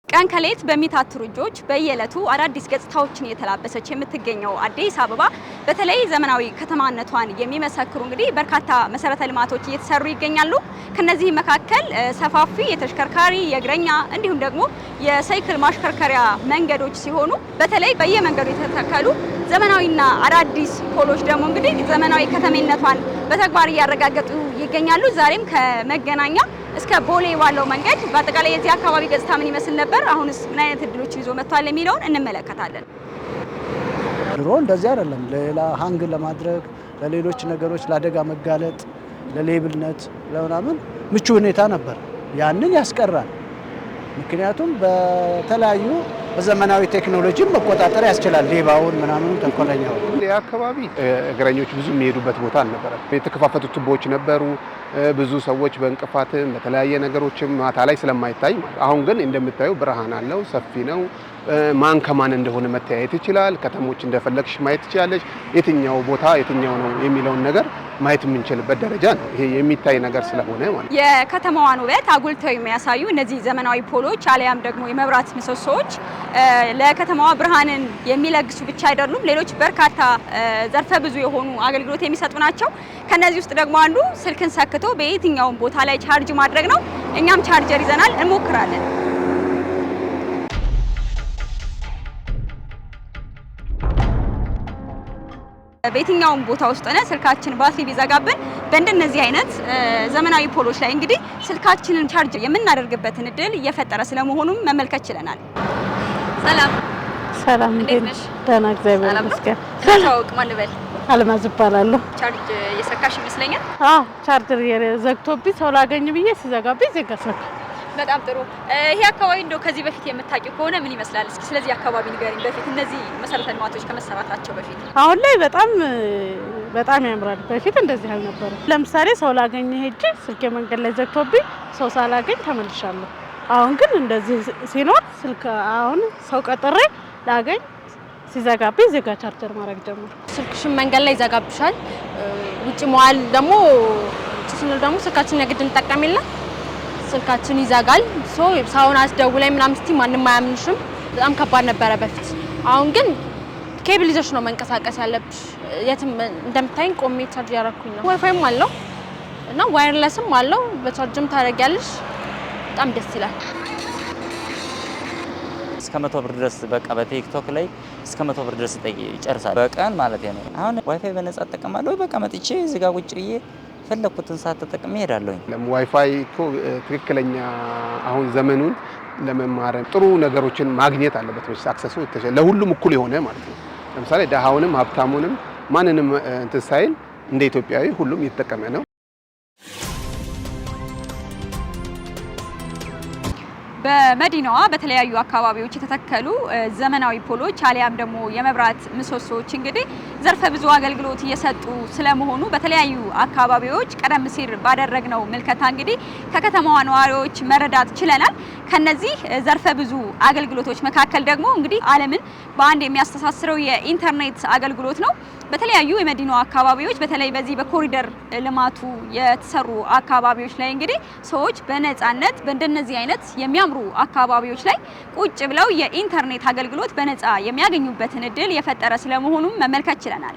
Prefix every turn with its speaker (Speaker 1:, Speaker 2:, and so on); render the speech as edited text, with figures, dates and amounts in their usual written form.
Speaker 1: ቀን ከሌት በሚታትሩ እጆች በየዕለቱ አዳዲስ ገጽታዎችን የተላበሰች የምትገኘው አዲስ አበባ በተለይ ዘመናዊ ከተማነቷን የሚመሰክሩ እንግዲህ በርካታ መሰረተ ልማቶች እየተሰሩ ይገኛሉ። ከነዚህ መካከል ሰፋፊ የተሽከርካሪ የእግረኛ እንዲሁም ደግሞ የሳይክል ማሽከርከሪያ መንገዶች ሲሆኑ በተለይ በየመንገዱ የተተከሉ ዘመናዊና አዳዲስ ፖሎች ደግሞ እንግዲህ ዘመናዊ ከተሜነቷን በተግባር እያረጋገጡ ይገኛሉ። ዛሬም ከመገናኛ እስከ ቦሌ ባለው መንገድ በአጠቃላይ የዚህ አካባቢ ገጽታ ምን ይመስል ነበር፣ አሁንስ ምን አይነት እድሎች ይዞ መጥቷል የሚለውን እንመለከታለን።
Speaker 2: ድሮ እንደዚህ አይደለም። ሌላ ሃንግ ለማድረግ ለሌሎች ነገሮች ለአደጋ መጋለጥ ለሌብልነት ለምናምን ምቹ ሁኔታ ነበር። ያንን ያስቀራል። ምክንያቱም በተለያዩ በዘመናዊ ቴክኖሎጂ መቆጣጠር ያስችላል። ሌባውን ምናምን ተንኮለኛው
Speaker 3: አካባቢ እግረኞች ብዙ የሚሄዱበት ቦታ አልነበረም። የተከፋፈቱ ቱቦዎች ነበሩ። ብዙ ሰዎች በእንቅፋትም በተለያየ ነገሮችም ማታ ላይ ስለማይታይ አሁን ግን እንደምታዩ ብርሃን አለው፣ ሰፊ ነው። ማን ከማን እንደሆነ መተያየት ይችላል። ከተሞች እንደፈለግሽ ማየት ትችላለሽ። የትኛው ቦታ የትኛው ነው የሚለውን ነገር ማየት የምንችልበት ደረጃ ነው። ይሄ የሚታይ ነገር ስለሆነ ማለት
Speaker 1: የከተማዋን ውበት አጉልተው የሚያሳዩ እነዚህ ዘመናዊ ፖሎች አሊያም ደግሞ የመብራት ምሰሶዎች ለከተማዋ ብርሃንን የሚለግሱ ብቻ አይደሉም። ሌሎች በርካታ ዘርፈ ብዙ የሆኑ አገልግሎት የሚሰጡ ናቸው። ከነዚህ ውስጥ ደግሞ አንዱ ስልክን ሰክቶ በየትኛውም ቦታ ላይ ቻርጅ ማድረግ ነው። እኛም ቻርጀር ይዘናል፣ እንሞክራለን። በየትኛውም ቦታ ውስጥ ሆነ ስልካችን ባትሪ ቢዘጋብን በእንደነዚህ አይነት ዘመናዊ ፖሎች ላይ እንግዲህ ስልካችንን ቻርጅ የምናደርግበትን እድል እየፈጠረ ስለመሆኑም መመልከት ችለናል። ሰላም እንዴት ነሽ?
Speaker 4: ደህና እግዚአብሔር ይመስገን።
Speaker 1: ታውቅ ማን ልበል?
Speaker 4: አልማዝ እባላለሁ።
Speaker 1: ቻርጅ እየሰካሽ ይመስለኛል።
Speaker 4: ቻርጀር ዘግቶብኝ ሰው ላገኝ ብዬ ሲዘጋብኝ ዘጋሰካ።
Speaker 1: በጣም ጥሩ። ይሄ አካባቢ እንደው ከዚህ በፊት የምታውቂው ከሆነ ምን ይመስላል? እስኪ ስለዚህ አካባቢ ንገሪኝ። በፊት እነዚህ መሰረተ ልማቶች ከመሰራታቸው በፊት
Speaker 4: አሁን ላይ በጣም ያምራል። በፊት እንደዚህ አልነበረም። ለምሳሌ ሰው ላገኝ ሄጄ ስልኬ መንገድ ላይ ዘግቶብኝ ሰው ሳላገኝ ተመልሻለሁ። አሁን ግን እንደዚህ ሲኖር ስልክ አሁን ሰው ቀጥሬ ላገኝ ሲዘጋብኝ ዜጋ ቻርጀር ማድረግ ጀመርኩ።
Speaker 5: ስልክሽን መንገድ ላይ ይዘጋብሻል። ውጪ መዋል ደግሞ ስንል ደግሞ ስልካችን የግድ እንጠቀምና ስልካችን ይዘጋል። ሰውን አስደውላይ ምናምን እስቲ ማንንም አያምንሽም። በጣም ከባድ ነበረ በፊት። አሁን ግን ኬብል ይዘሽ ነው መንቀሳቀስ ያለብሽ። የትም እንደምታይኝ ቆሜ ቻርጅ ያደረኩኝ ነው። ዋይፋይም አለው እና ዋየርለስም አለው። በቻርጅም ታደርጊያለሽ። በጣም ደስ ይላል።
Speaker 6: እስከ 100 ብር ድረስ በቃ በቲክቶክ ላይ እስከ 100 ብር ድረስ ይጨርሳል በቀን ማለት ነው። አሁን ዋይፋይ በነጻ ተጠቀማለሁ። በቃ መጥቼ እዚህ ጋር ቁጭ ብዬ ፈለኩትን ሰዓት ተጠቅሜ ሄዳለሁኝ።
Speaker 3: ዋይፋይ እኮ ትክክለኛ አሁን ዘመኑን ለመማር ጥሩ ነገሮችን ማግኘት አለበት። አክሰሱ ለሁሉም እኩል የሆነ ማለት ነው። ለምሳሌ ደሃውንም ሀብታሙንም ማንንም እንትን ሳይል እንደ ኢትዮጵያዊ ሁሉም እየተጠቀመ ነው።
Speaker 1: በመዲናዋ በተለያዩ አካባቢዎች የተተከሉ ዘመናዊ ፖሎች አሊያም ደግሞ የመብራት ምሰሶዎች እንግዲህ ዘርፈ ብዙ አገልግሎት እየሰጡ ስለመሆኑ በተለያዩ አካባቢዎች ቀደም ሲል ባደረግነው ምልከታ እንግዲህ ከከተማዋ ነዋሪዎች መረዳት ችለናል። ከነዚህ ዘርፈ ብዙ አገልግሎቶች መካከል ደግሞ እንግዲህ ዓለምን በአንድ የሚያስተሳስረው የኢንተርኔት አገልግሎት ነው። በተለያዩ የመዲናዋ አካባቢዎች በተለይ በዚህ በኮሪደር ልማቱ የተሰሩ አካባቢዎች ላይ እንግዲህ ሰዎች በነፃነት በእንደነዚህ አይነት የሚያምሩ አካባቢዎች ላይ ቁጭ ብለው የኢንተርኔት አገልግሎት በነፃ የሚያገኙበትን እድል የፈጠረ ስለመሆኑም መመልከት ችለናል።